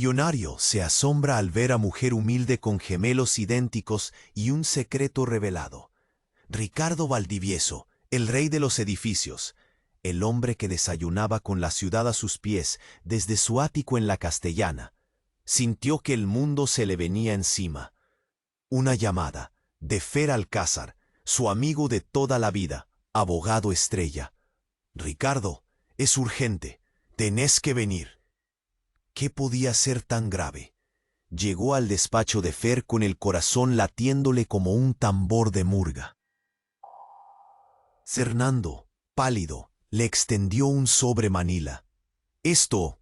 Millonario se asombra al ver a mujer humilde con gemelos idénticos y un secreto revelado. Ricardo Valdivieso, el rey de los edificios, el hombre que desayunaba con la ciudad a sus pies desde su ático en la Castellana, sintió que el mundo se le venía encima. Una llamada de Fer Alcázar, su amigo de toda la vida, abogado estrella. Ricardo, es urgente, tenés que venir. ¿Qué podía ser tan grave? Llegó al despacho de Fer con el corazón latiéndole como un tambor de murga. Fernando, pálido, le extendió un sobre manila. Esto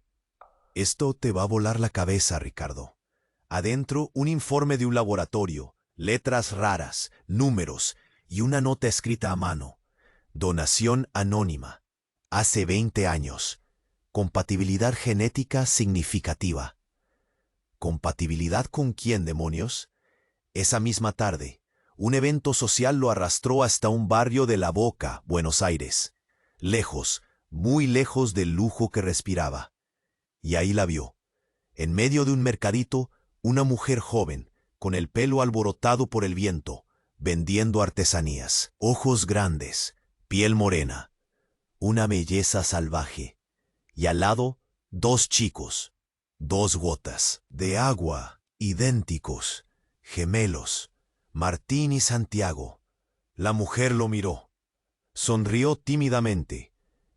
te va a volar la cabeza, Ricardo. Adentro, un informe de un laboratorio, letras raras, números y una nota escrita a mano. Donación anónima. Hace 20 años. Compatibilidad genética significativa. ¿Compatibilidad con quién, demonios? Esa misma tarde, un evento social lo arrastró hasta un barrio de La Boca, Buenos Aires. Lejos, muy lejos del lujo que respiraba. Y ahí la vio. En medio de un mercadito, una mujer joven, con el pelo alborotado por el viento, vendiendo artesanías. Ojos grandes, piel morena. Una belleza salvaje. Y al lado, 2 chicos. 2 gotas de agua, idénticos, gemelos. Martín y Santiago. La mujer lo miró. Sonrió tímidamente,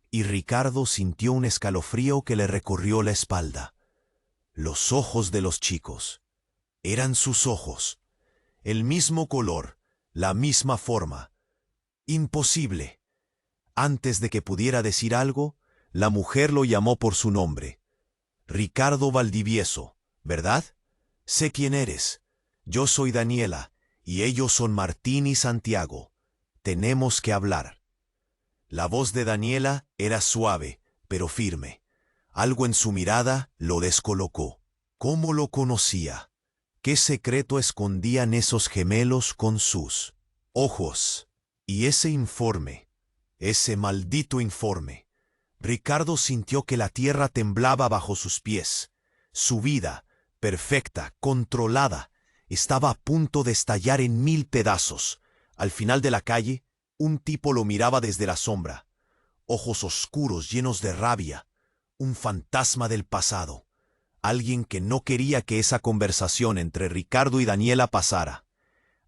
y Ricardo sintió un escalofrío que le recorrió la espalda. Los ojos de los chicos. Eran sus ojos. El mismo color, la misma forma. Imposible. Antes de que pudiera decir algo, la mujer lo llamó por su nombre. Ricardo Valdivieso, ¿verdad? Sé quién eres. Yo soy Daniela, y ellos son Martín y Santiago. Tenemos que hablar. La voz de Daniela era suave, pero firme. Algo en su mirada lo descolocó. ¿Cómo lo conocía? ¿Qué secreto escondían esos gemelos con sus ojos? Y ese informe, ese maldito informe. Ricardo sintió que la tierra temblaba bajo sus pies. Su vida, perfecta, controlada, estaba a punto de estallar en 1000 pedazos. Al final de la calle, un tipo lo miraba desde la sombra. Ojos oscuros llenos de rabia. Un fantasma del pasado. Alguien que no quería que esa conversación entre Ricardo y Daniela pasara.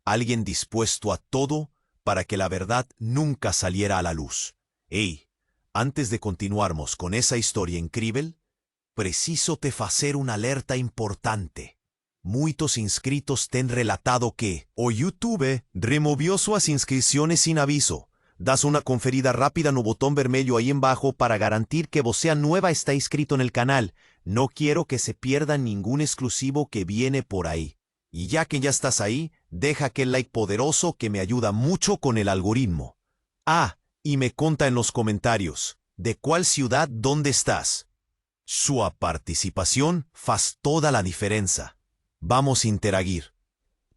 Alguien dispuesto a todo para que la verdad nunca saliera a la luz. ¡Ey! Antes de continuarmos con esa historia increíble, preciso te facer una alerta importante. Muitos inscritos ten relatado que o YouTube removió sus inscripciones sin aviso. Das una conferida rápida no botón vermelho ahí embaixo para garantir que você nueva está inscrito en el canal. No quiero que se pierda ningún exclusivo que viene por ahí. Y ya que ya estás ahí, deja aquel like poderoso que me ayuda mucho con el algoritmo. Ah, y me conta en los comentarios, ¿de cuál ciudad dónde estás? Su participación faz toda la diferencia. Vamos a interagir.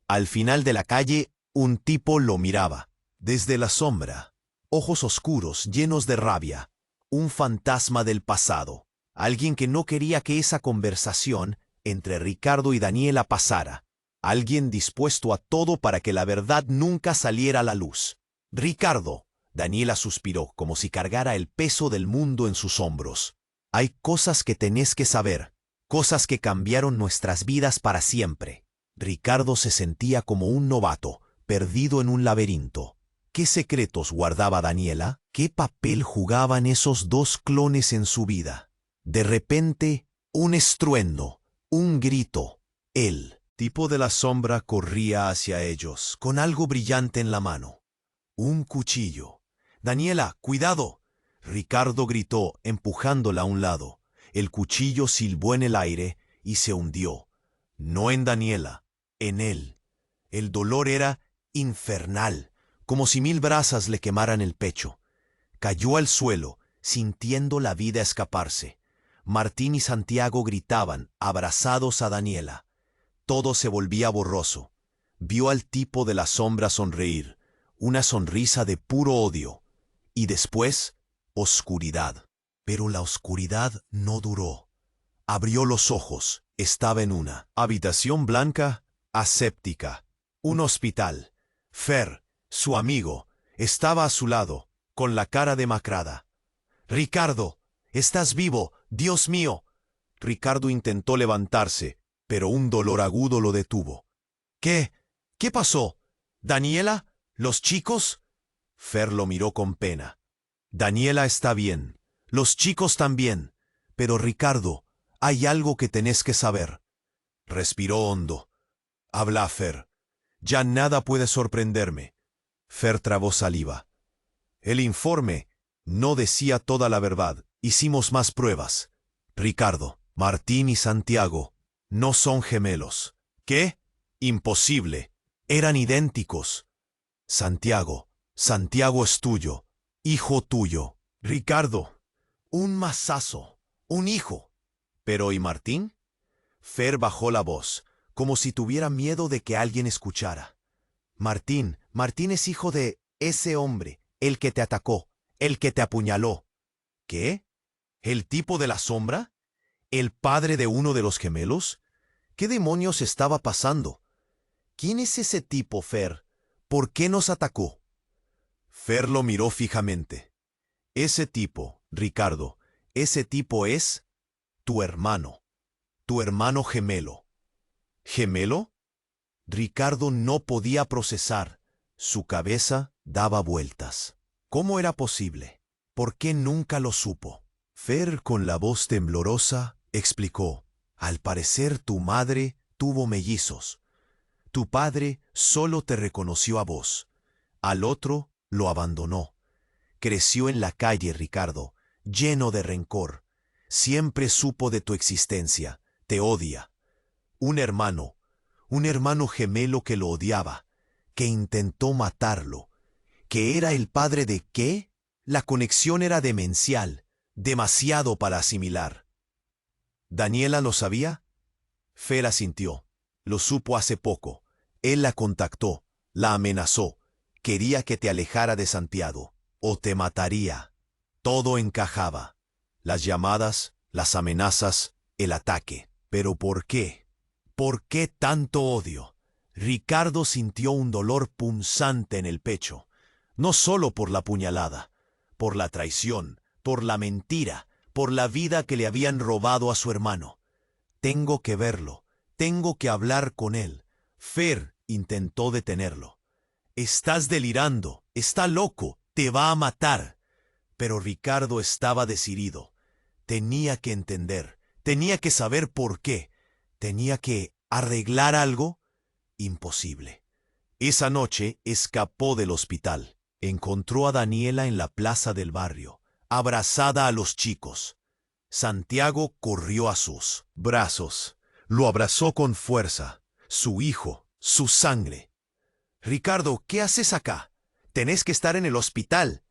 Al final de la calle, un tipo lo miraba. Desde la sombra, ojos oscuros llenos de rabia. Un fantasma del pasado. Alguien que no quería que esa conversación entre Ricardo y Daniela pasara. Alguien dispuesto a todo para que la verdad nunca saliera a la luz. Ricardo. Daniela suspiró como si cargara el peso del mundo en sus hombros. Hay cosas que tenés que saber, cosas que cambiaron nuestras vidas para siempre. Ricardo se sentía como un novato, perdido en un laberinto. ¿Qué secretos guardaba Daniela? ¿Qué papel jugaban esos 2 clones en su vida? De repente, un estruendo, un grito. El tipo de la sombra corría hacia ellos, con algo brillante en la mano. Un cuchillo. «Daniela, cuidado», Ricardo gritó, empujándola a un lado. El cuchillo silbó en el aire y se hundió. No en Daniela, en él. El dolor era infernal, como si 1000 brasas le quemaran el pecho. Cayó al suelo, sintiendo la vida escaparse. Martín y Santiago gritaban, abrazados a Daniela. Todo se volvía borroso. Vio al tipo de la sombra sonreír, una sonrisa de puro odio. Y después, oscuridad. Pero la oscuridad no duró. Abrió los ojos. Estaba en una habitación blanca, aséptica. Un hospital. Fer, su amigo, estaba a su lado, con la cara demacrada. «Ricardo, estás vivo, Dios mío». Ricardo intentó levantarse, pero un dolor agudo lo detuvo. «¿Qué? ¿Qué pasó? ¿Daniela? ¿Los chicos?» Fer lo miró con pena. «Daniela está bien. Los chicos también. Pero Ricardo, hay algo que tenés que saber». Respiró hondo. «Habla, Fer. Ya nada puede sorprenderme». Fer tragó saliva. «El informe no decía toda la verdad. Hicimos más pruebas. Ricardo, Martín y Santiago no son gemelos». «¿Qué? Imposible. Eran idénticos». «Santiago es tuyo, hijo tuyo». «Ricardo, un mazazo, un hijo». «¿Pero y Martín?» Fer bajó la voz, como si tuviera miedo de que alguien escuchara. Martín es hijo de ese hombre, el que te atacó, el que te apuñaló». «¿Qué? ¿El tipo de la sombra? ¿El padre de uno de los gemelos? ¿Qué demonios estaba pasando? ¿Quién es ese tipo, Fer? ¿Por qué nos atacó?» Fer lo miró fijamente. «Ese tipo, Ricardo, ese tipo es tu hermano gemelo». «¿Gemelo?» Ricardo no podía procesar. Su cabeza daba vueltas. ¿Cómo era posible? ¿Por qué nunca lo supo? Fer, con la voz temblorosa, explicó. «Al parecer tu madre tuvo mellizos. Tu padre solo te reconoció a vos. Al otro lo abandonó. Creció en la calle, Ricardo, lleno de rencor. Siempre supo de tu existencia. Te odia. Un hermano gemelo que lo odiaba, que intentó matarlo. ¿Que era el padre de qué? La conexión era demencial, demasiado para asimilar». «¿Daniela lo sabía?» Fer asintió. «Lo supo hace poco. Él la contactó, la amenazó. Quería que te alejara de Santiago, o te mataría». Todo encajaba. Las llamadas, las amenazas, el ataque. ¿Pero por qué? ¿Por qué tanto odio? Ricardo sintió un dolor punzante en el pecho. No solo por la puñalada, por la traición, por la mentira, por la vida que le habían robado a su hermano. «Tengo que verlo. Tengo que hablar con él». Fer intentó detenerlo. «Estás delirando. Está loco. Te va a matar». Pero Ricardo estaba decidido. Tenía que entender. Tenía que saber por qué. Tenía que arreglar algo. Imposible. Esa noche escapó del hospital. Encontró a Daniela en la plaza del barrio, abrazada a los chicos. Santiago corrió a sus brazos. Lo abrazó con fuerza. Su hijo, su sangre. «Ricardo, ¿qué haces acá? Tenés que estar en el hospital».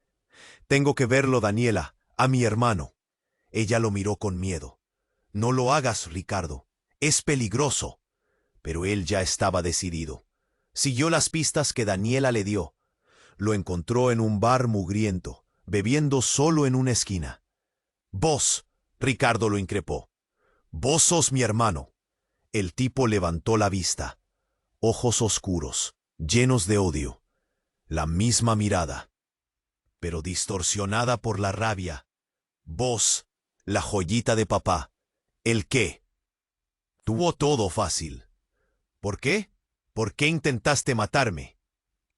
«Tengo que verlo, Daniela, a mi hermano». Ella lo miró con miedo. «No lo hagas, Ricardo. Es peligroso». Pero él ya estaba decidido. Siguió las pistas que Daniela le dio. Lo encontró en un bar mugriento, bebiendo solo en una esquina. «Vos», Ricardo lo increpó. «Vos sos mi hermano». El tipo levantó la vista. Ojos oscuros, llenos de odio. La misma mirada, pero distorsionada por la rabia. «Vos, la joyita de papá. ¿El qué?» «Tuvo todo fácil». «¿Por qué? ¿Por qué intentaste matarme?»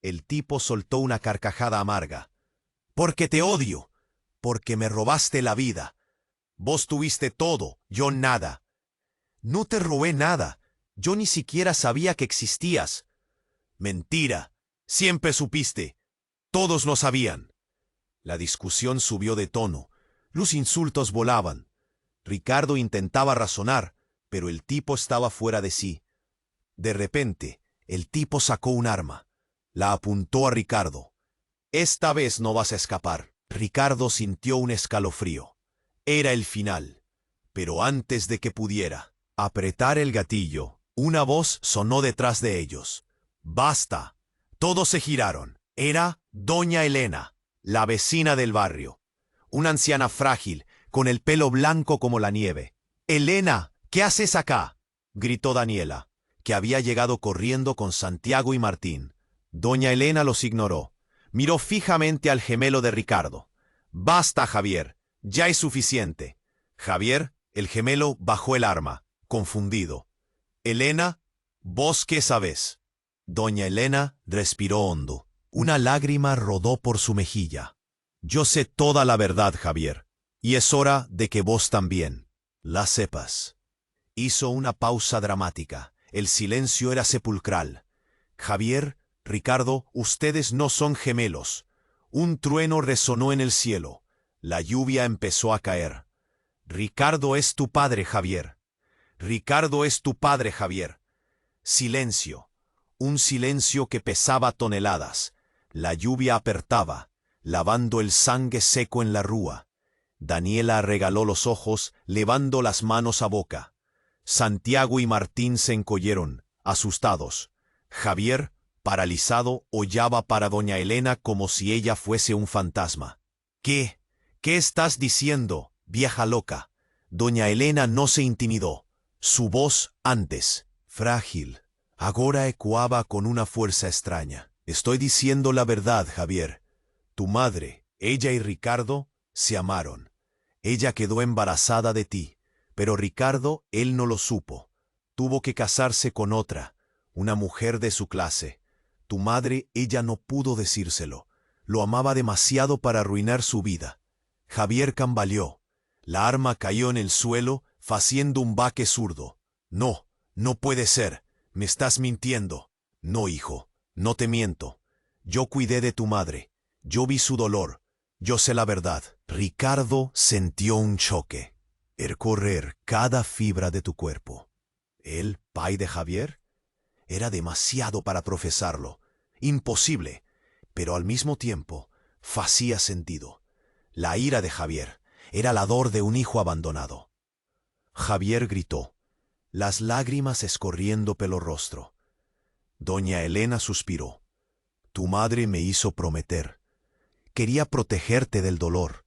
El tipo soltó una carcajada amarga. «Porque te odio. Porque me robaste la vida. Vos tuviste todo, yo nada». «No te robé nada. Yo ni siquiera sabía que existías». «Mentira. Siempre supiste. Todos lo sabían». La discusión subió de tono. Los insultos volaban. Ricardo intentaba razonar, pero el tipo estaba fuera de sí. De repente, el tipo sacó un arma. La apuntó a Ricardo. «Esta vez no vas a escapar». Ricardo sintió un escalofrío. Era el final. Pero antes de que pudiera apretar el gatillo, una voz sonó detrás de ellos. «¡Basta!». Todos se giraron. Era doña Elena, la vecina del barrio. Una anciana frágil, con el pelo blanco como la nieve. Helena, ¿qué haces acá?, gritó Daniela, que había llegado corriendo con Santiago y Martín. Doña Helena los ignoró. Miró fijamente al gemelo de Ricardo. «Basta, Javier, ya es suficiente». Javier, el gemelo, bajó el arma, confundido. «Helena, ¿vos qué sabés?». Doña Helena respiró hondo. Una lágrima rodó por su mejilla. «Yo sé toda la verdad, Javier, y es hora de que vos también la sepas». Hizo una pausa dramática. El silencio era sepulcral. «Javier, Ricardo, ustedes no son gemelos». Un trueno resonó en el cielo. La lluvia empezó a caer. «Ricardo es tu padre, Javier. Ricardo es tu padre, Javier». Silencio. Un silencio que pesaba toneladas. La lluvia apertaba, lavando el sangue seco en la rúa. Daniela regaló los ojos, levando las manos a boca. Santiago y Martín se encoyeron, asustados. Javier, paralizado, hollaba para doña Helena como si ella fuese un fantasma. «¿Qué? ¿Qué estás diciendo, vieja loca?». Doña Helena no se intimidó. Su voz, antes frágil, ahora ecoaba con una fuerza extraña. «Estoy diciendo la verdad, Javier. Tu madre, ella y Ricardo, se amaron. Ella quedó embarazada de ti, pero Ricardo, él no lo supo. Tuvo que casarse con otra, una mujer de su clase. Tu madre, ella no pudo decírselo. Lo amaba demasiado para arruinar su vida». Javier cambaleó. La arma cayó en el suelo, haciendo un baque zurdo. «No, no puede ser. Me estás mintiendo». «No, hijo, no te miento. Yo cuidé de tu madre. Yo vi su dolor. Yo sé la verdad». Ricardo sintió un choque. Recorrer cada fibra de tu cuerpo. ¿El pai de Javier? Era demasiado para profesarlo. Imposible. Pero al mismo tiempo, hacía sentido. La ira de Javier era el ardor de un hijo abandonado. Javier gritó, las lágrimas escorriendo por el rostro. Doña Helena suspiró. «Tu madre me hizo prometer. Quería protegerte del dolor.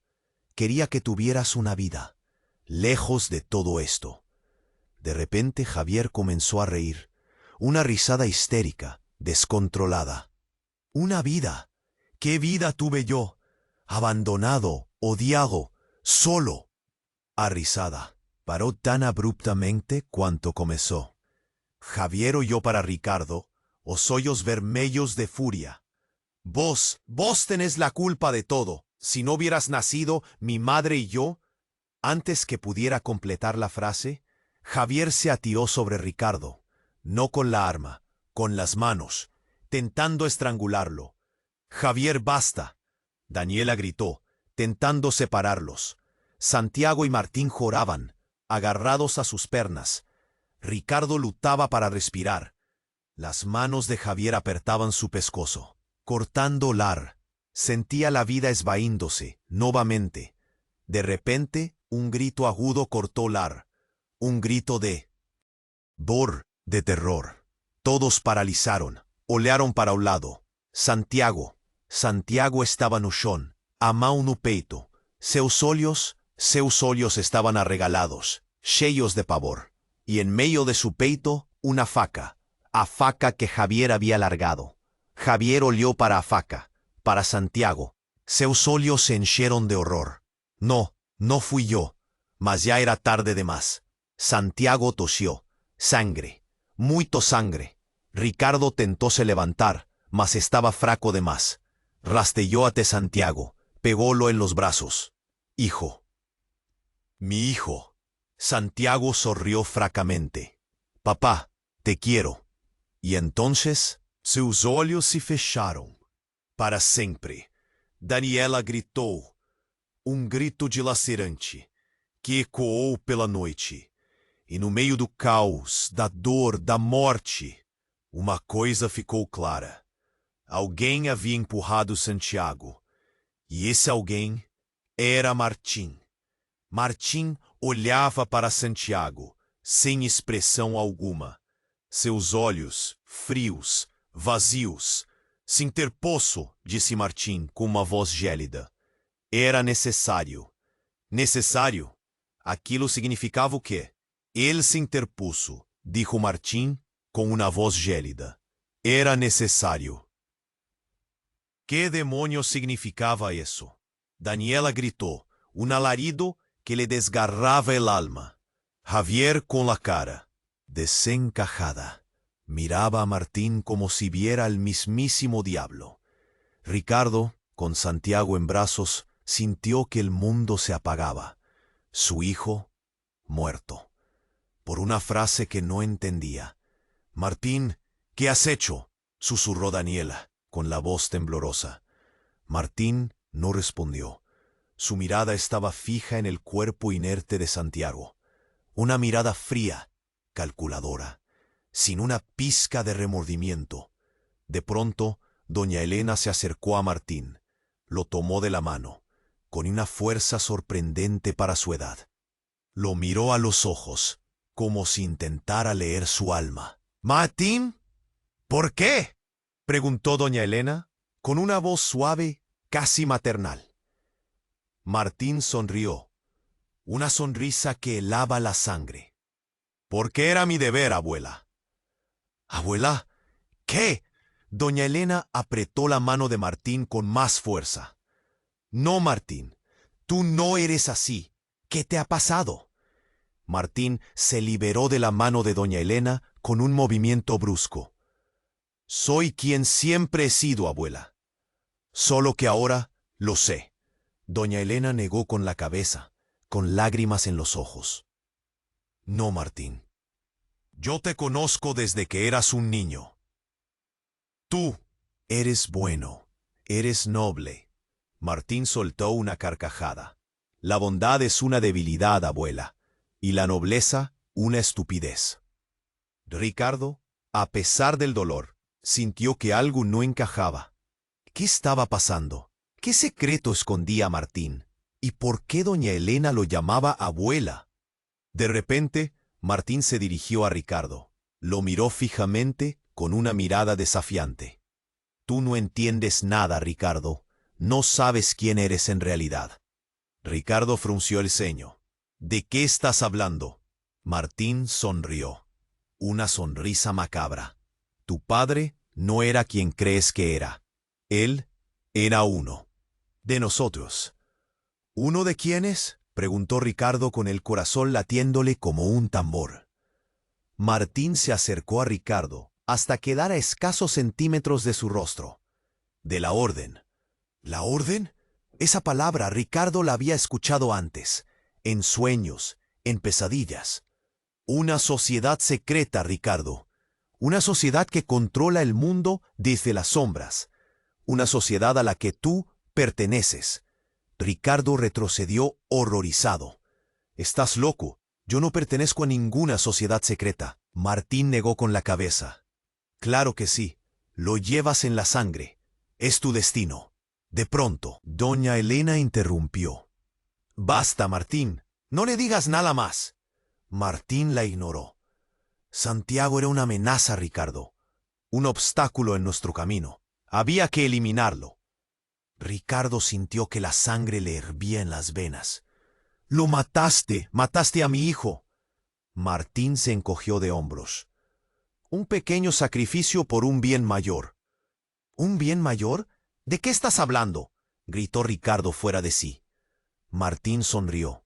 Quería que tuvieras una vida, lejos de todo esto». De repente Javier comenzó a reír, una risada histérica, descontrolada. «¿Una vida? ¿Qué vida tuve yo? Abandonado, odiado, solo». A risada paró tan abruptamente cuanto comenzó. Javier oyó para Ricardo, os ojos vermelhos de furia. «Vos tenés la culpa de todo. Si no hubieras nacido, mi madre y yo». Antes que pudiera completar la frase, Javier se atiró sobre Ricardo, no con la arma, con las manos, tentando estrangularlo. «Javier, basta». Daniela gritó, tentando separarlos. Santiago y Martín lloraban, agarrados a sus pernas. Ricardo lutaba para respirar. Las manos de Javier apretaban su pescozo, cortando lar. Sentía la vida esvaíndose, nuevamente. De repente, un grito agudo cortó lar. Un grito de de terror. Todos paralizaron, olearon para un lado. Santiago estaba no chão, a mão no peito. Seus olhos estaban arregalados, cheios de pavor. Y en medio de su peito, una faca, a faca que Javier había largado. Javier olió para a faca, para Santiago. Seus olhos se encheron de horror. No fui yo, mas ya era tarde de más. Santiago tosió. Sangre, muito sangre. Ricardo tentóse levantar, mas estaba fraco de más. Rastelló ante Santiago, pególo en los brazos. «Hijo. Mi hijo». Santiago sonrió fracamente. «Papá, te quiero». Y entonces, sus olhos se fecharon. Para sempre. Daniela gritou. Um grito dilacerante, que ecoou pela noite. E no meio do caos, da dor, da morte, uma coisa ficou clara. Alguém havia empurrado Santiago. E esse alguém era Martim. Martim olhava para Santiago, sem expressão alguma. Seus olhos, frios, vazios. «Se interposto», disse Martim com uma voz gélida. «Era necessário». «Necessário? Aquilo significava o quê? Ele se interpuso, dijo Martín con una voz gélida. Era necesario. ¿Qué demonios significaba eso? Daniela gritó, un alarido que le desgarraba el alma. Javier, con la cara desencajada, miraba a Martín como si viera al mismísimo diablo. Ricardo, con Santiago en brazos, sintió que el mundo se apagaba. Su hijo, muerto. Por una frase que no entendía. «Martín, ¿qué has hecho?», susurró Daniela, con la voz temblorosa. Martín no respondió. Su mirada estaba fija en el cuerpo inerte de Santiago. Una mirada fría, calculadora, sin una pizca de remordimiento. De pronto, doña Elena se acercó a Martín. Lo tomó de la mano, con una fuerza sorprendente para su edad. Lo miró a los ojos, como si intentara leer su alma. «Martín, ¿por qué?», preguntó doña Elena, con una voz suave, casi maternal. Martín sonrió, una sonrisa que helaba la sangre. «Porque era mi deber, abuela». «¿Abuela? ¿Qué?». Doña Elena apretó la mano de Martín con más fuerza. «No, Martín, tú no eres así. ¿Qué te ha pasado?». Martín se liberó de la mano de doña Elena con un movimiento brusco. «Soy quien siempre he sido, abuela. Solo que ahora lo sé». Doña Elena negó con la cabeza, con lágrimas en los ojos. «No, Martín. Yo te conozco desde que eras un niño. Tú eres bueno, eres noble». Martín soltó una carcajada. «La bondad es una debilidad, abuela, y la nobleza una estupidez». Ricardo, a pesar del dolor, sintió que algo no encajaba. ¿Qué estaba pasando? ¿Qué secreto escondía Martín? ¿Y por qué doña Elena lo llamaba abuela? De repente, Martín se dirigió a Ricardo. Lo miró fijamente con una mirada desafiante. «Tú no entiendes nada, Ricardo. No sabes quién eres en realidad». Ricardo frunció el ceño. «¿De qué estás hablando?». Martín sonrió. Una sonrisa macabra. «Tu padre no era quien crees que era. Él era uno de nosotros». «¿Uno de quiénes?», preguntó Ricardo con el corazón latiéndole como un tambor. Martín se acercó a Ricardo hasta quedar a escasos centímetros de su rostro. «De la orden». «¿La orden?». Esa palabra Ricardo la había escuchado antes, en sueños, en pesadillas. Una sociedad secreta, Ricardo. Una sociedad que controla el mundo desde las sombras. Una sociedad a la que tú perteneces. Ricardo retrocedió horrorizado. «Estás loco. Yo no pertenezco a ninguna sociedad secreta». Martín negó con la cabeza. «Claro que sí. Lo llevas en la sangre. Es tu destino». De pronto, doña Elena interrumpió. «Basta, Martín. No le digas nada más». Martín la ignoró. Santiago era una amenaza, Ricardo. Un obstáculo en nuestro camino. Había que eliminarlo. Ricardo sintió que la sangre le hervía en las venas. «Lo mataste. Mataste a mi hijo». Martín se encogió de hombros. «Un pequeño sacrificio por un bien mayor». «¿Un bien mayor? ¿De qué estás hablando?», gritó Ricardo fuera de sí. Martín sonrió.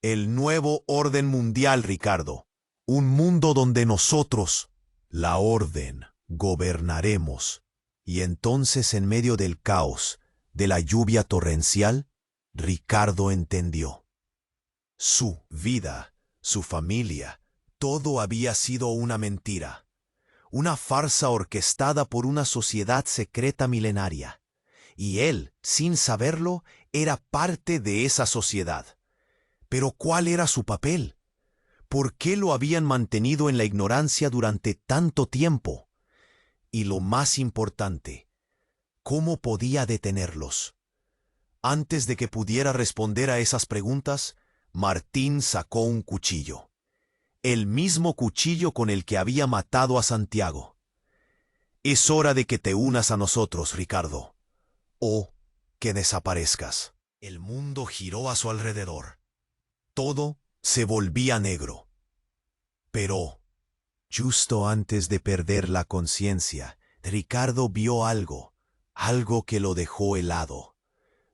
«El nuevo orden mundial, Ricardo. Un mundo donde nosotros, la orden, gobernaremos». Y entonces, en medio del caos, de la lluvia torrencial, Ricardo entendió. Su vida, su familia, todo había sido una mentira. Una farsa orquestada por una sociedad secreta milenaria. Y él, sin saberlo, era parte de esa sociedad. Pero ¿cuál era su papel? ¿Por qué lo habían mantenido en la ignorancia durante tanto tiempo? Y lo más importante, ¿cómo podía detenerlos? Antes de que pudiera responder a esas preguntas, Martín sacó un cuchillo. El mismo cuchillo con el que había matado a Santiago. «Es hora de que te unas a nosotros, Ricardo, o que desaparezcas». El mundo giró a su alrededor. Todo se volvía negro. Pero, justo antes de perder la conciencia, Ricardo vio algo que lo dejó helado.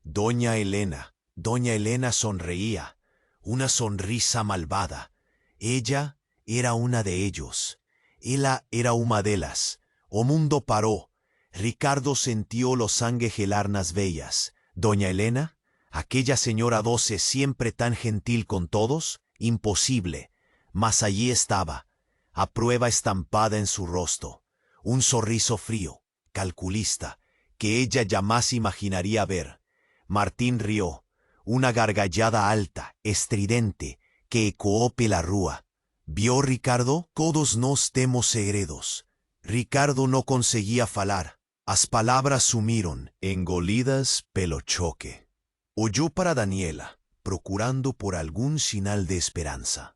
Doña Elena sonreía, una sonrisa malvada. Ella era una de ellos. Ella era una de las. O mundo paró. Ricardo sintió los sangue gelar nas veas. Doña Elena, aquella señora doce siempre tan gentil con todos, imposible. Mas allí estaba, a prueba estampada en su rostro, un sorriso frío, calculista, que ella jamás imaginaría ver. Martín rió, una gargallada alta, estridente, que ecoó pela rúa. ¿Vio Ricardo? Todos nos temos segredos. Ricardo no conseguía falar. As palabras sumieron, engolidas pelo choque. Oyó para Daniela, procurando por algún sinal de esperanza.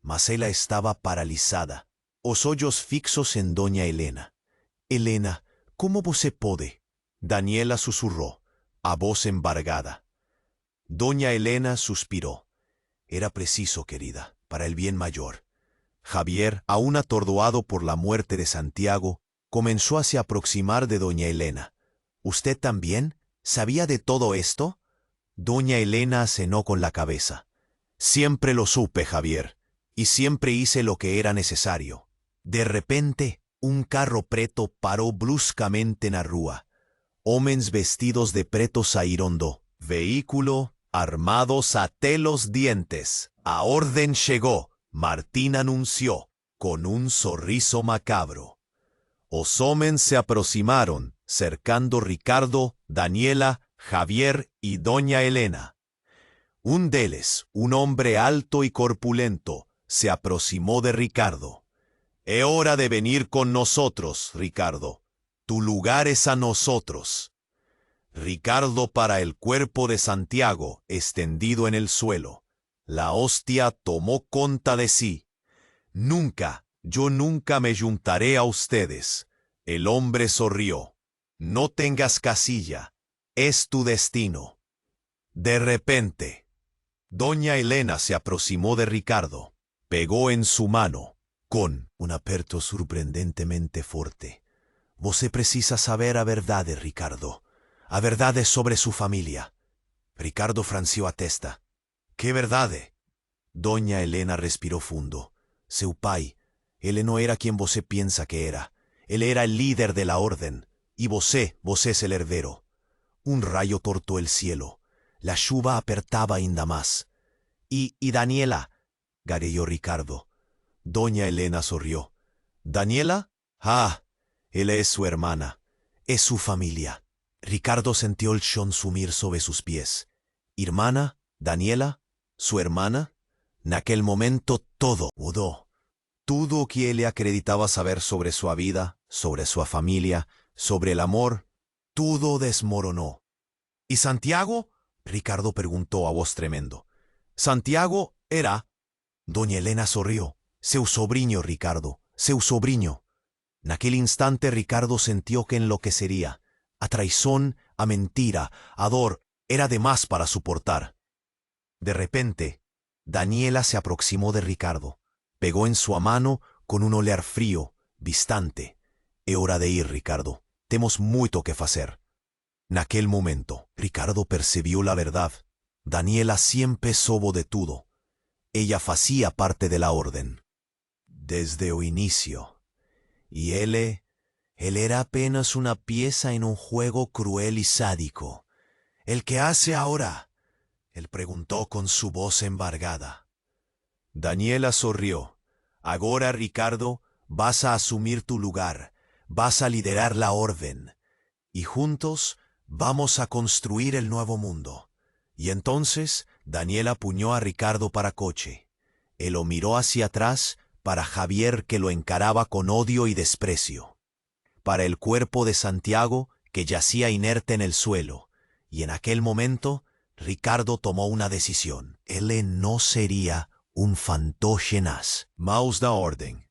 Mas ella estaba paralizada, os ojos fixos en doña Elena. Elena, ¿cómo você pode? Daniela susurró, a voz embargada. Doña Elena suspiró. Era preciso, querida, para el bien mayor. Javier, aún atordoado por la muerte de Santiago, comenzó a se aproximar de doña Elena. ¿Usted también? ¿Sabía de todo esto? Doña Elena acenó con la cabeza. Siempre lo supe, Javier, y siempre hice lo que era necesario. De repente, un carro preto paró bruscamente en la rúa. Homens vestidos de preto saíron do vehículo, armados até los dientes. A orden llegó, Martín anunció, con un sorriso macabro. Os homens se aproximaron, cercando Ricardo, Daniela, Javier y doña Elena. Un deles, un hombre alto y corpulento, se aproximó de Ricardo. Es hora de venir con nosotros, Ricardo. Tu lugar es a nosotros. Ricardo para el cuerpo de Santiago, extendido en el suelo. La hostia tomó conta de sí. Nunca, yo nunca me juntaré a ustedes. El hombre sonrió. No tengas casilla. Es tu destino. De repente, doña Elena se aproximó de Ricardo. Pegó en su mano, con un aperto sorprendentemente fuerte. Você precisa saber a verdade, Ricardo. A verdade sobre su familia. Ricardo franció a testa. ¿Qué verdade? Doña Elena respiró fundo. Seu pai, él no era quien você piensa que era. Él era el líder de la orden. Y vos es el heredero. Un rayo cortó el cielo. La lluvia apertaba ainda más. Y Daniela, garelló Ricardo. Doña Elena sonrió. ¿Daniela? Ah, él es su hermana. Es su familia. Ricardo sintió el chón sumir sobre sus pies. ¿Hermana? ¿Daniela? ¿Su hermana? En aquel momento todo mudó. Todo lo que él le acreditaba saber sobre su vida, sobre su familia, sobre el amor, todo desmoronó. ¿Y Santiago? Ricardo preguntó a voz tremendo. Santiago era... Doña Elena sonrió. Seu sobrino, Ricardo, seu sobrino. En aquel instante Ricardo sintió que enloquecería. A traición, a mentira, a dor, era de más para soportar. De repente, Daniela se aproximó de Ricardo. Pegó en su mano con un olor frío, distante. Es hora de ir, Ricardo. Temos mucho que hacer. En aquel momento, Ricardo percibió la verdad. Daniela siempre sobo de todo. Ella hacía parte de la orden. Desde el inicio. Y él era apenas una pieza en un juego cruel y sádico. ¿El que hace ahora? Él preguntó con su voz embargada. Daniela sonrió. Ahora, Ricardo, vas a asumir tu lugar. Vas a liderar la orden. Y juntos vamos a construir el nuevo mundo. Y entonces Daniela apuñó a Ricardo para coche. Él lo miró hacia atrás para Javier, que lo encaraba con odio y desprecio. Para el cuerpo de Santiago, que yacía inerte en el suelo. Y en aquel momento, Ricardo tomó una decisión. Él no sería un fantoche-nas. Maus da orden.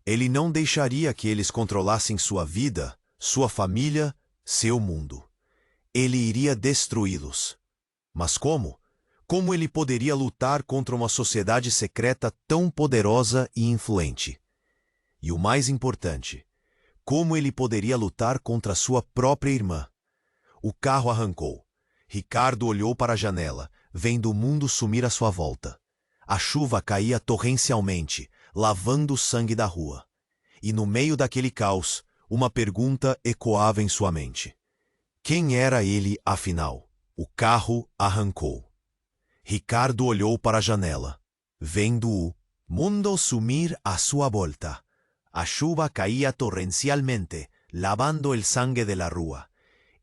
Ele não deixaria que eles controlassem sua vida, sua família, seu mundo. Ele iria destruí-los. Mas como? Como ele poderia lutar contra uma sociedade secreta tão poderosa e influente? E o mais importante, como ele poderia lutar contra sua própria irmã? O carro arrancou. Ricardo olhou para a janela, vendo o mundo sumir à sua volta. A chuva caía torrencialmente, lavando o sangue da rua. E no meio daquele caos, uma pergunta ecoava em sua mente. Quem era ele, afinal? O carro arrancou. Ricardo olhou para a janela, vendo o mundo sumir à sua volta. A chuva caía torrencialmente, lavando el sangue de la rua.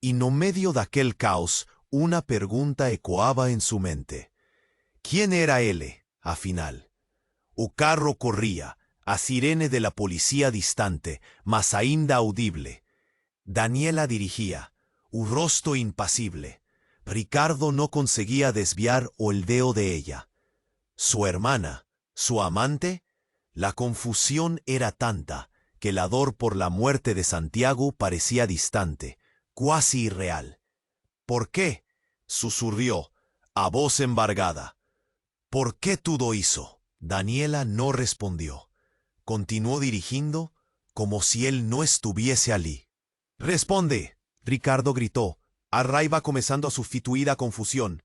Y no medio daquele caos, una pergunta ecoaba en su mente. ¿Quién era él, afinal? O carro corría, a sirene de la policía distante, mas ainda audible. Daniela dirigía, un rostro impasible. Ricardo no conseguía desviar el dedo de ella. ¿Su hermana? ¿Su amante? La confusión era tanta que la dor por la muerte de Santiago parecía distante, cuasi irreal. ¿Por qué? Susurrió, a voz embargada. ¿Por qué todo hizo? Daniela no respondió. Continuó dirigiendo como si él no estuviese allí. «Responde», Ricardo gritó, a raiva comenzando a sustituir a confusión.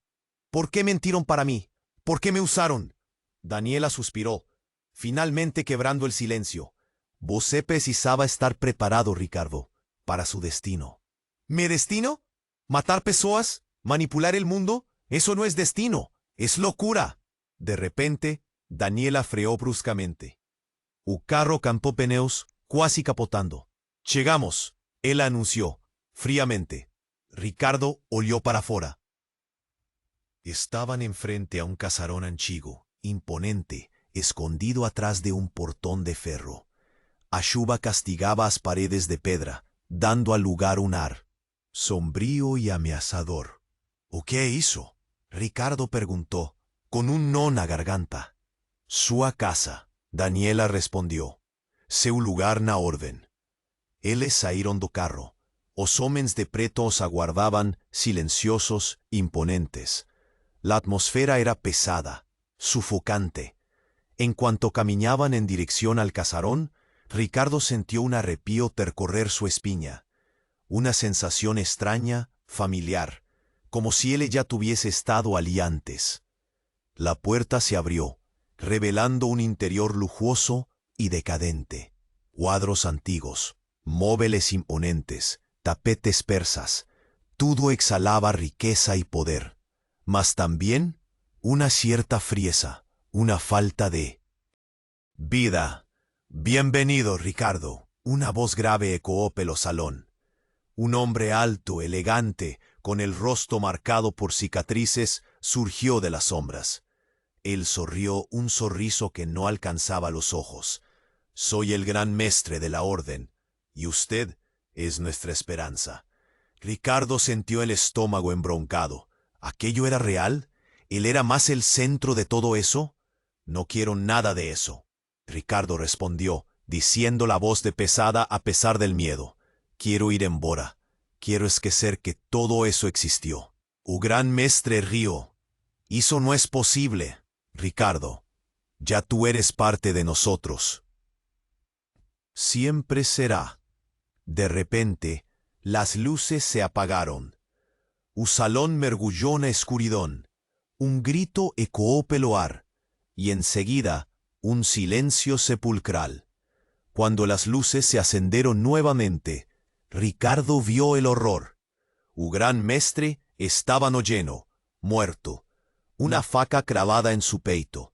«¿Por qué mentieron para mí? ¿Por qué me usaron?» Daniela suspiró, finalmente quebrando el silencio. Você precisaba estar preparado, Ricardo, para su destino. ¿Mi destino? ¿Matar personas? ¿Manipular el mundo? Eso no es destino, es locura. De repente, Daniela freó bruscamente. El carro campó pneus, casi capotando. «Llegamos», él anunció, fríamente. Ricardo olió para afuera. Estaban enfrente a un casarón antiguo, imponente, escondido atrás de un portón de ferro. A chuva castigaba as paredes de pedra, dando al lugar un ar sombrío y ameazador. «¿O qué hizo?» Ricardo preguntó, con un no na garganta. «Sua casa», Daniela respondió. «Seu lugar na orden». Eles saíram do carro. Os homens de preto os aguardaban, silenciosos, imponentes. La atmósfera era pesada, sufocante. En cuanto caminaban en dirección al casarón, Ricardo sintió un arrepío percorrer su espina. Una sensación extraña, familiar, como si él ya tuviese estado allí antes. La puerta se abrió, revelando un interior lujoso y decadente. Cuadros antiguos, móviles imponentes, tapetes persas, todo exhalaba riqueza y poder, mas también una cierta frieza, una falta de vida. «Bienvenido, Ricardo», una voz grave ecoó pelo salón. Un hombre alto, elegante, con el rostro marcado por cicatrices, surgió de las sombras. Él sonrió un sonriso que no alcanzaba los ojos. «Soy el gran mestre de la orden, y usted es nuestra esperanza». Ricardo sintió el estómago embroncado. ¿Aquello era real? ¿Él era más el centro de todo eso? «No quiero nada de eso», Ricardo respondió, diciendo la voz de pesada a pesar del miedo. «Quiero ir embora. Quiero esquecer que todo eso existió». O gran mestre rió. «Eso no es posible, Ricardo. Ya tú eres parte de nosotros». «Siempre será». De repente, las luces se apagaron. El salón mergulló en escuridón. Un grito ecoó pelo ar, y enseguida un silencio sepulcral. Cuando las luces se ascendieron nuevamente, Ricardo vio el horror. El gran mestre estaba no lleno, muerto, una faca clavada en su peito,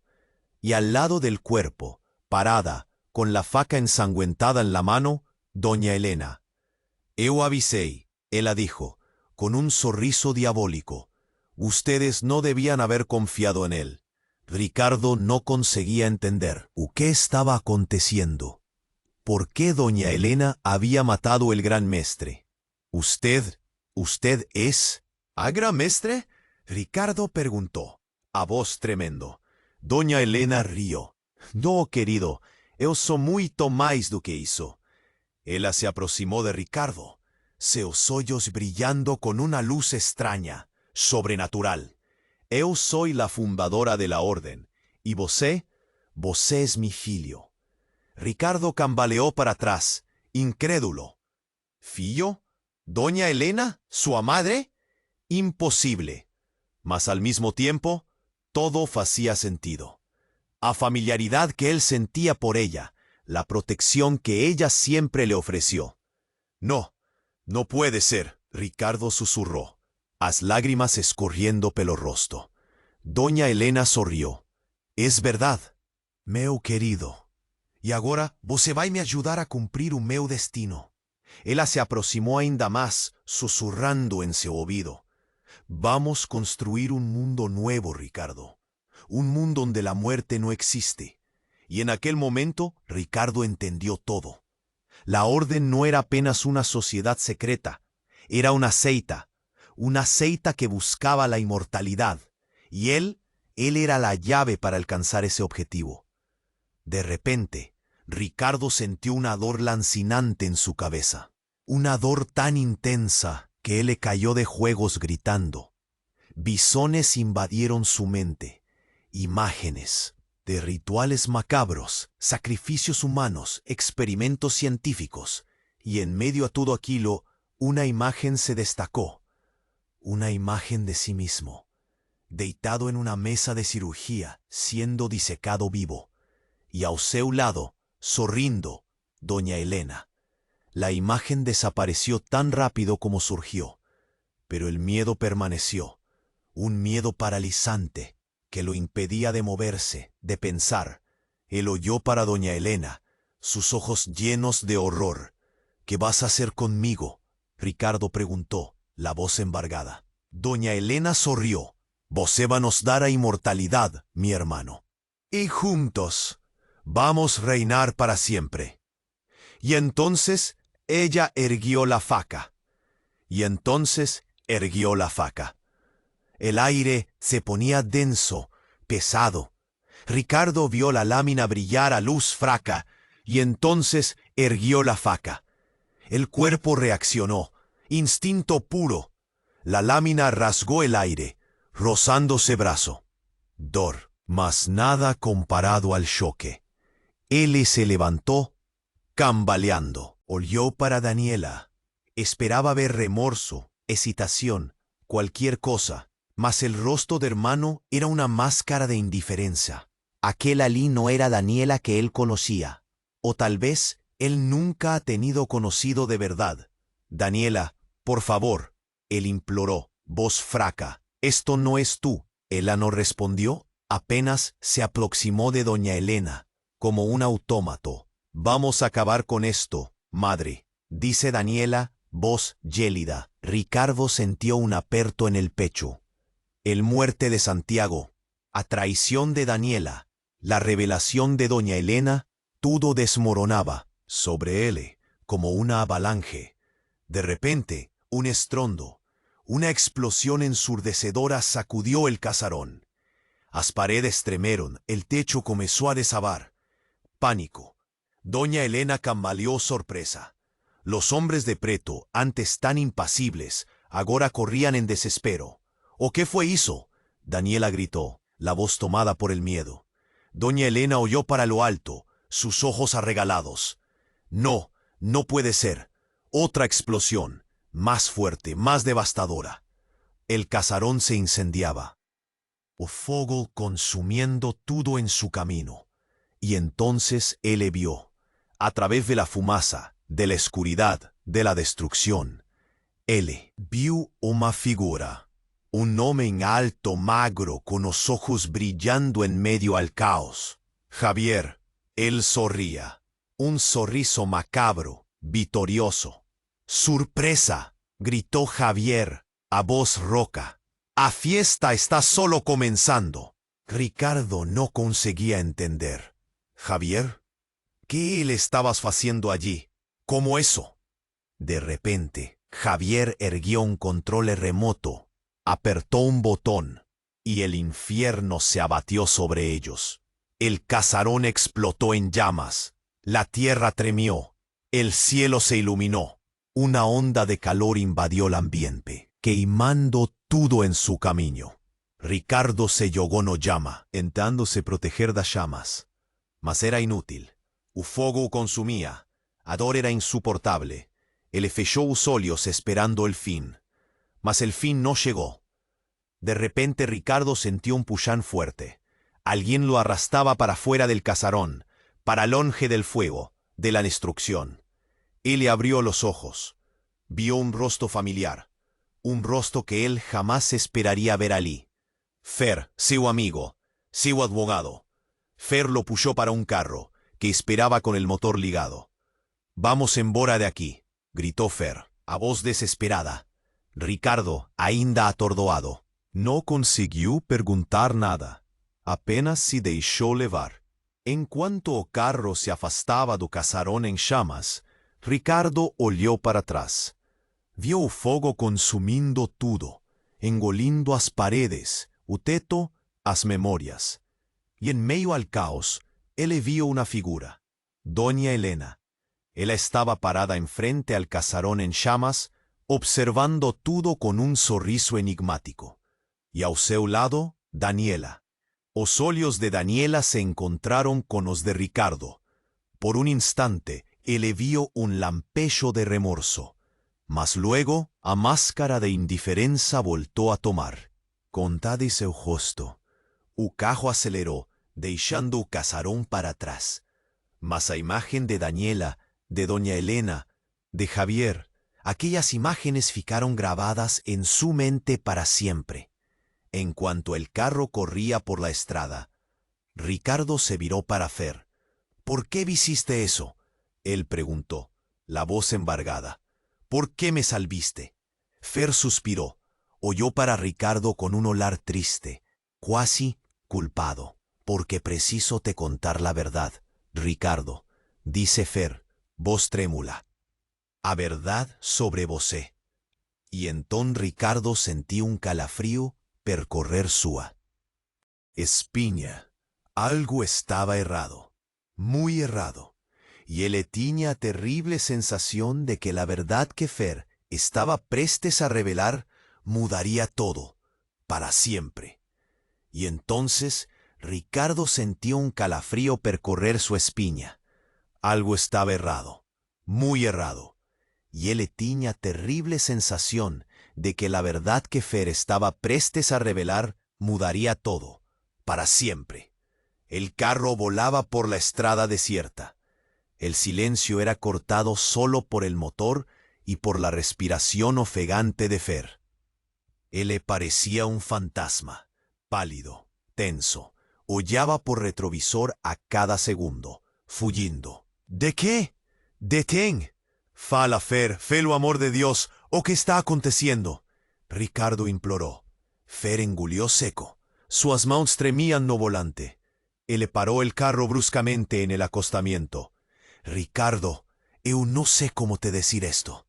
y al lado del cuerpo, parada, con la faca ensangüentada en la mano, doña Elena. «Eu avisei», ella dijo, con un sorriso diabólico. «Ustedes no debían haber confiado en él». Ricardo no conseguía entender qué estaba aconteciendo. ¿Por qué doña Elena había matado el gran mestre? «¿Usted es a gran mestre?» Ricardo preguntó, a voz tremendo. Doña Elena rió. «No, querido, eu sou muito mais do que isso». Ella se aproximó de Ricardo, seus olhos brillando con una luz extraña, sobrenatural. Eu soy la fundadora de la orden, y você es mi filho. Ricardo cambaleó para atrás, incrédulo. ¿Fillo? ¿Doña Helena? ¿Su madre? Imposible. Mas al mismo tiempo, todo hacía sentido. A familiaridad que él sentía por ella, la protección que ella siempre le ofreció. No, no puede ser, Ricardo susurró, las lágrimas escorriendo pelo rostro. Doña Helena sonrió. Es verdad, meu querido. Y ahora você vai me ayudar a cumplir o meu destino. Ella se aproximó ainda más, susurrando en su oído. Vamos a construir un mundo nuevo, Ricardo. Un mundo donde la muerte no existe. Y en aquel momento, Ricardo entendió todo. La orden no era apenas una sociedad secreta. Era una secta que buscaba la inmortalidad. Y él era la llave para alcanzar ese objetivo. De repente, Ricardo sintió una dor lancinante en su cabeza. Una dor tan intensa que él le cayó de juegos gritando. Visiones invadieron su mente. Imágenes de rituales macabros, sacrificios humanos, experimentos científicos. Y en medio a todo aquello, una imagen se destacó. Una imagen de sí mismo, deitado en una mesa de cirugía, siendo disecado vivo. Y a seu lado, sonriendo, doña Helena. La imagen desapareció tan rápido como surgió, pero el miedo permaneció, un miedo paralizante que lo impedía de moverse, de pensar. Él oyó para doña Helena, sus ojos llenos de horror. ¿Qué vas a hacer conmigo? Ricardo preguntó, la voz embargada. Doña Helena sonrió. Vos va nos dar a inmortalidad, mi hermano. Y juntos vamos a reinar para siempre. Y entonces ella erguió la faca. El aire se ponía denso, pesado. Ricardo vio la lámina brillar a luz fraca, y entonces erguió la faca. El cuerpo reaccionó, instinto puro. La lámina rasgó el aire, rozándose brazo. Dor, mas nada comparado al choque. Él se levantó, cambaleando. Olió para Daniela. Esperaba ver remorso, hesitación, cualquier cosa, mas el rostro de hermano era una máscara de indiferencia. Aquel Alí no era Daniela que él conocía. O tal vez él nunca ha tenido conocido de verdad. Daniela, por favor, él imploró, voz fraca. Esto no es tú. Ella no respondió, apenas se aproximó de doña Helena, como un autómato. Vamos a acabar con esto, madre, dice Daniela, voz gélida. Ricardo sintió un aperto en el pecho. El muerte de Santiago, a traición de Daniela, la revelación de doña Helena, todo desmoronaba sobre él, como una avalanche. De repente, un estrondo, una explosión ensurdecedora sacudió el casarón. Las paredes tremeron, el techo comenzó a desabar. Pánico. Doña Helena cambaleó sorpresa. Los hombres de preto, antes tan impasibles, ahora corrían en desespero. ¿O qué fue eso? Daniela gritó, la voz tomada por el miedo. Doña Helena oyó para lo alto, sus ojos arregalados. No, no puede ser. Otra explosión, más fuerte, más devastadora. El casarón se incendiaba. O fuego consumiendo todo en su camino. Y entonces él le vio, a través de la fumaza, de la oscuridad, de la destrucción. Él vio una figura, un hombre alto, magro, con los ojos brillando en medio al caos. Javier, él sonría, un sorriso macabro, victorioso. ¡Sorpresa!, gritó Javier, a voz rouca. ¡La fiesta está solo comenzando! Ricardo no conseguía entender. ¿Javier? ¿Qué le estabas haciendo allí? ¿Cómo eso? De repente, Javier erguió un control remoto, apretó un botón, y el infierno se abatió sobre ellos. El casarón explotó en llamas, la tierra tremió, el cielo se iluminó. Una onda de calor invadió el ambiente, quemando todo en su camino. Ricardo se jogou no llama, tentando se proteger das chamas. Mas era inútil. O fogo o consumía. A dor era insuportable. Ele fechou os olhos esperando el fin. Mas el fin no llegó. De repente Ricardo sintió un puxán fuerte. Alguien lo arrastraba para fuera del casarón, para longe del fuego, de la destrucción. Él abrió los ojos. Vio un rostro familiar. Un rostro que él jamás esperaría ver allí. Fer, seu amigo, seu advogado. Fer lo puxó para un carro, que esperaba con el motor ligado. «Vamos embora de aquí», gritó Fer, a voz desesperada. Ricardo, ainda atordoado, no consiguió perguntar nada. Apenas se deixou levar. En cuanto o carro se afastaba do casarón en chamas, Ricardo olhou para trás. Vio o fogo consumindo tudo, engolindo as paredes, o teto, as memorias. Y en medio al caos, él vio una figura. Doña Helena. Ella estaba parada enfrente al casarón en llamas, observando todo con un sorriso enigmático. Y ao seu lado, Daniela. Os olhos de Daniela se encontraron con los de Ricardo. Por un instante, él vio un lampejo de remorso. Mas luego, a máscara de indiferença voltó a tomar. Contade seu rosto. O carro aceleró, deixando o casarón para atrás. Mas a imagen de Daniela, de doña Helena, de Javier, aquellas imágenes ficaron grabadas en su mente para siempre. En cuanto el carro corría por la estrada, Ricardo se viró para Fer. «¿Por qué hiciste eso?», él preguntó, la voz embargada. «¿Por qué me salviste?». Fer suspiró, oyó para Ricardo con un olhar triste, cuasi culpado. «Porque preciso te contar la verdad, Ricardo», dice Fer, voz trémula. «A verdad sobre você». Y entón Ricardo sentí un calafrío percorrer sua espinha. Algo estaba errado, muy errado, y él tenía terrible sensación de que la verdad que Fer estaba prestes a revelar mudaría todo, para siempre. Y entonces Ricardo sintió un calafrío percorrer su espinha. Algo estaba errado, muy errado, y él tenía terrible sensación de que la verdad que Fer estaba prestes a revelar mudaría todo, para siempre. El carro volaba por la estrada desierta. El silencio era cortado solo por el motor y por la respiración ofegante de Fer. Él le parecía un fantasma, pálido, tenso. Hollaba por retrovisor a cada segundo, fugindo. «¿De qué? Detén. Fala, Fer, felo amor de Dios, ¿o qué está aconteciendo?», Ricardo imploró. Fer engolió seco. Sus manos tremían no volante. Él paró el carro bruscamente en el acostamiento. «Ricardo, eu no sé cómo te decir esto».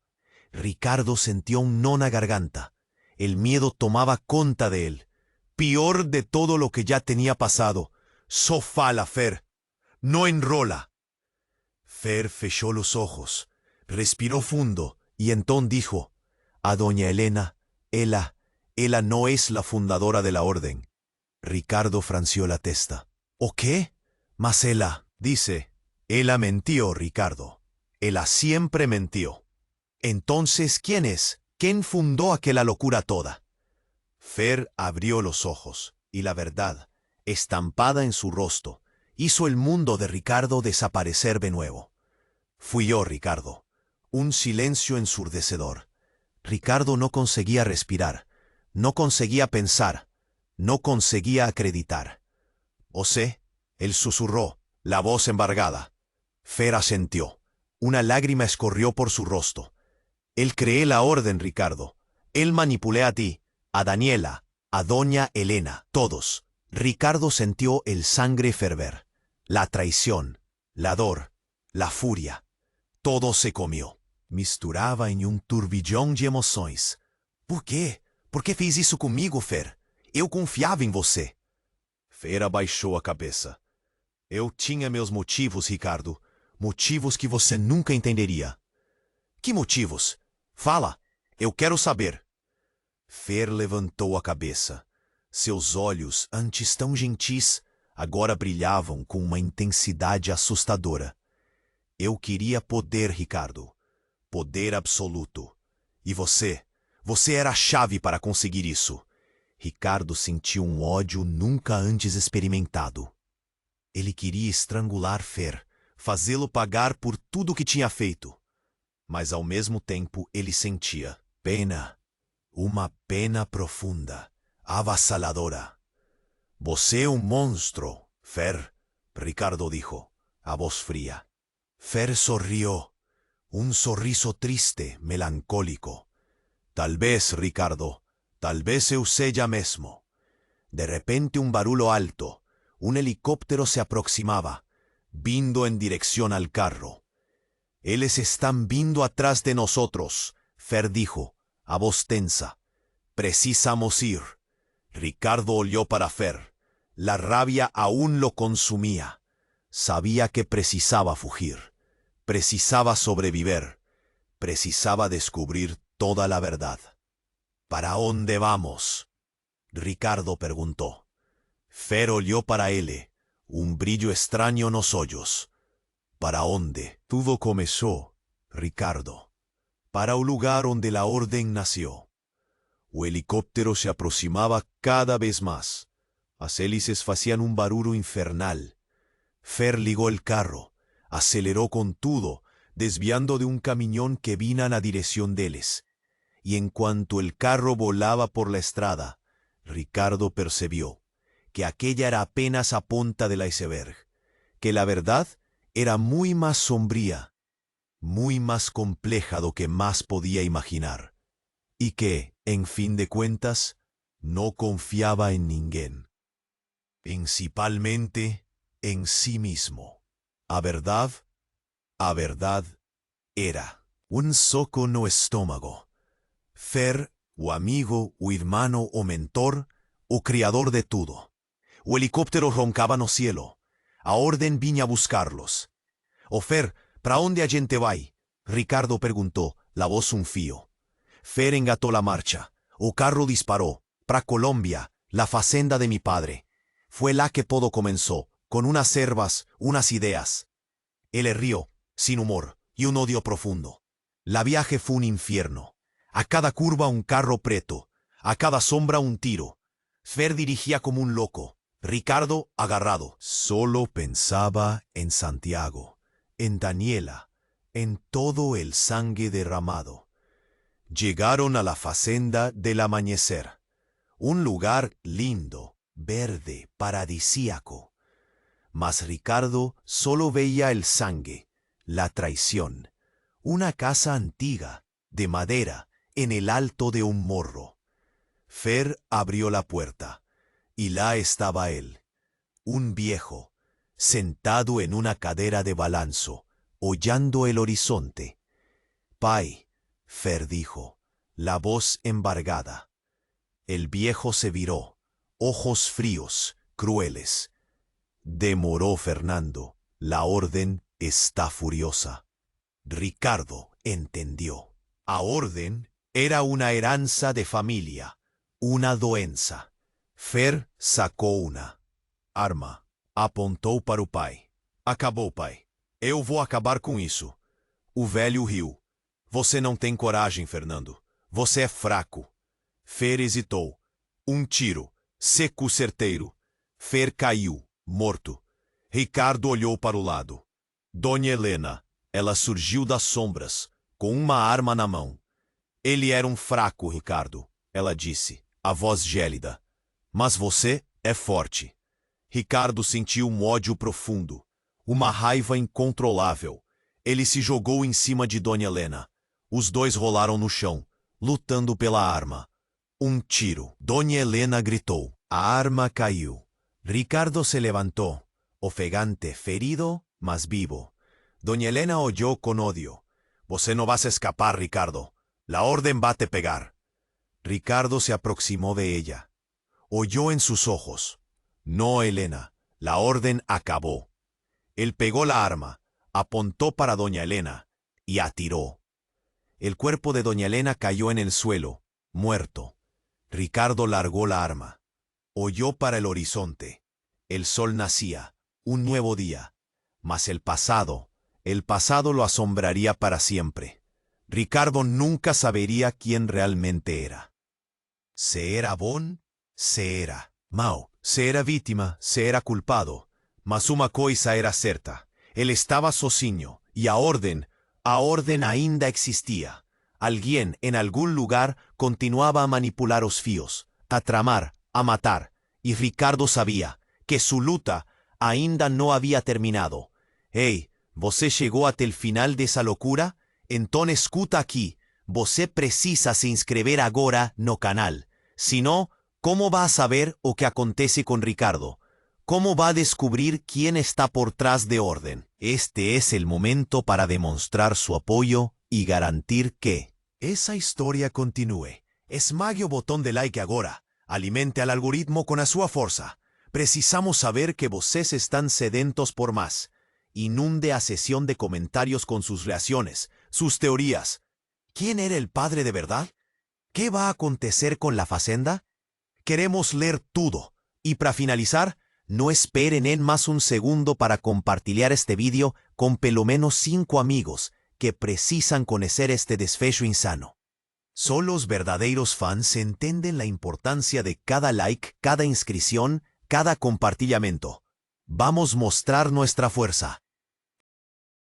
Ricardo sintió un nó na garganta. El miedo tomaba conta de él. Peor de todo lo que ya tenía pasado. «So fala, Fer. No enrola». Fer fechó los ojos, respiró fundo y entón dijo: «A doña Helena, ella no es la fundadora de la orden». Ricardo franció la testa. «¿O qué?». «Mas ella», dice, «ella mentió, Ricardo. Ella siempre mentió». «Entonces, ¿quién es? ¿Quién fundó aquella locura toda?». Fer abrió los ojos, y la verdad, estampada en su rostro, hizo el mundo de Ricardo desaparecer de nuevo. «Fui yo, Ricardo». Un silencio ensurdecedor. Ricardo no conseguía respirar, no conseguía pensar, no conseguía acreditar. «¿O sé?», él susurró, la voz embargada. Fer asintió. Una lágrima escorrió por su rostro. «Él creé la orden, Ricardo. Él manipulé a ti, a Daniela, a doña Helena, todos». Ricardo sintió el sangre ferver. La traición, la dor, la furia. Todo se comió. Misturaba en un turbillón de emoções. «Por quê? Por que fez isso comigo, Fer? Eu confiava em você». Fer abaixou a cabeça. «Eu tinha meus motivos, Ricardo. Motivos que você nunca entenderia». «Que motivos? Fala, eu quero saber». Fer levantou a cabeça. Seus olhos, antes tão gentis, agora brilhavam com uma intensidade assustadora. Eu queria poder, Ricardo. Poder absoluto. E você era a chave para conseguir isso. Ricardo sentiu um ódio nunca antes experimentado. Ele queria estrangular Fer, fazê-lo pagar por tudo o que tinha feito. Mas ao mesmo tempo ele sentia pena, uma pena profunda, avassaladora. Você é um monstro, Fer, Ricardo dijo, a voz fría. Fer sonrió, un sorriso triste, melancólico. Tal vez, Ricardo, tal vez eu seja mesmo. De repente un barulho alto, un helicóptero se aproximaba, vindo en dirección al carro. Eles están vindo atrás de nosotros, Fer dijo, a voz tensa. Precisamos ir. Ricardo olió para Fer. La rabia aún lo consumía. Sabía que precisaba fugir. Precisaba sobrevivir. Precisaba descubrir toda la verdad. ¿Para dónde vamos? Ricardo preguntó. Fer olió para él, un brillo extraño nos ojos. ¿Para dónde? Todo comenzó, Ricardo. Para el lugar donde la orden nació. El helicóptero se aproximaba cada vez más. As hélices hacían un barullo infernal. Fer ligó el carro, aceleró con todo, desviando de un camión que vino en la dirección de ellos. Y en cuanto el carro volaba por la estrada, Ricardo percibió que aquella era apenas a punta del iceberg, que la verdad era muy más sombría, muy más compleja do que más podía imaginar, y que, en fin de cuentas, no confiaba en ninguém, principalmente en sí mismo. A verdad era un soco no estómago. Fer, o amigo, o hermano, o mentor, o criador de todo. O helicóptero roncaba no cielo. A orden vinha a buscarlos. O Fer, ¿para onde a gente vai? Ricardo preguntó, la voz un fío. Fer engató la marcha. O carro disparó. Para Colombia, la fazenda de mi padre. Fue la que todo comenzó, con unas servas, unas ideas. Él rió, sin humor, y un odio profundo. La viaje fue un infierno. A cada curva un carro preto, a cada sombra un tiro. Fer dirigía como un loco, Ricardo agarrado. Solo pensaba en Santiago, en Daniela, en todo el sangre derramado. Llegaron a la fazenda del amanecer, un lugar lindo, verde, paradisíaco. Mas Ricardo solo veía el sangre, la traición, una casa antigua, de madera, en el alto de un morro. Fer abrió la puerta, y lá estaba él, un viejo, sentado en una cadera de balanzo, hollando el horizonte. Pai, Fer dijo, la voz embargada. El viejo se viró, ojos fríos, crueles. Demoró Fernando, la orden está furiosa. Ricardo entendió. A orden era una heranza de familia, una doença. Fer sacó una arma, apontou para o pai. Acabou, pai. Eu vou acabar com isso. O velho riu. Você não tem coragem, Fernando. Você é fraco. Fer hesitou. Um tiro, seco certeiro. Fer caiu, morto. Ricardo olhou para o lado. Dona Helena, ela surgiu das sombras, com uma arma na mão. Ele era um fraco, Ricardo, ela disse, a voz gélida. Mas você é forte. Ricardo sentiu um ódio profundo, uma raiva incontrolável. Ele se jogou em cima de Dona Helena. Os dois rolaram no chão, lutando pela arma. Um tiro. Dona Helena gritou. A arma caiu. Ricardo se levantó, ofegante, ferido, mas vivo. Doña Helena oyó con odio. Você no vas a escapar, Ricardo. La orden va a te pegar. Ricardo se aproximó de ella. Oyó en sus ojos. No, Helena, la orden acabó. Él pegó la arma, apuntó para Doña Helena y atiró. El cuerpo de Doña Helena cayó en el suelo, muerto. Ricardo largó la arma. Oyó para el horizonte. El sol nacía, un nuevo día. Mas el pasado lo asombraría para siempre. Ricardo nunca sabería quién realmente era. Se era bon, se era Mao, se era víctima, se era culpado. Mas uma coisa era certa. Él estaba sozinho, y a orden ainda existía. Alguien en algún lugar continuaba a manipular os fios, a tramar, a matar, y Ricardo sabía que su luta ainda no había terminado. Ei, você chegou até el final dessa loucura? Então escuta aqui, você precisa se inscrever agora no canal. Senão, como va a saber o que acontece con Ricardo? ¿Cómo va a descubrir quién está por trás de Orden? Este es el momento para demostrar su apoyo y garantir que esa historia continúe. Esmague o botón de like agora. Alimente al algoritmo con a súa forza. Precisamos saber que vocês están sedentos por más. Inunde a sesión de comentarios con sus reacciones, sus teorías. ¿Quién era el padre de verdad? ¿Qué va a acontecer con la Facenda? Queremos leer todo. Y para finalizar, no esperen en más un segundo para compartir este vídeo con pelo menos 5 amigos que precisan conocer este desfecho insano. Solo los verdaderos fans entienden la importancia de cada like, cada inscripción, cada compartimiento. Vamos a mostrar nuestra fuerza.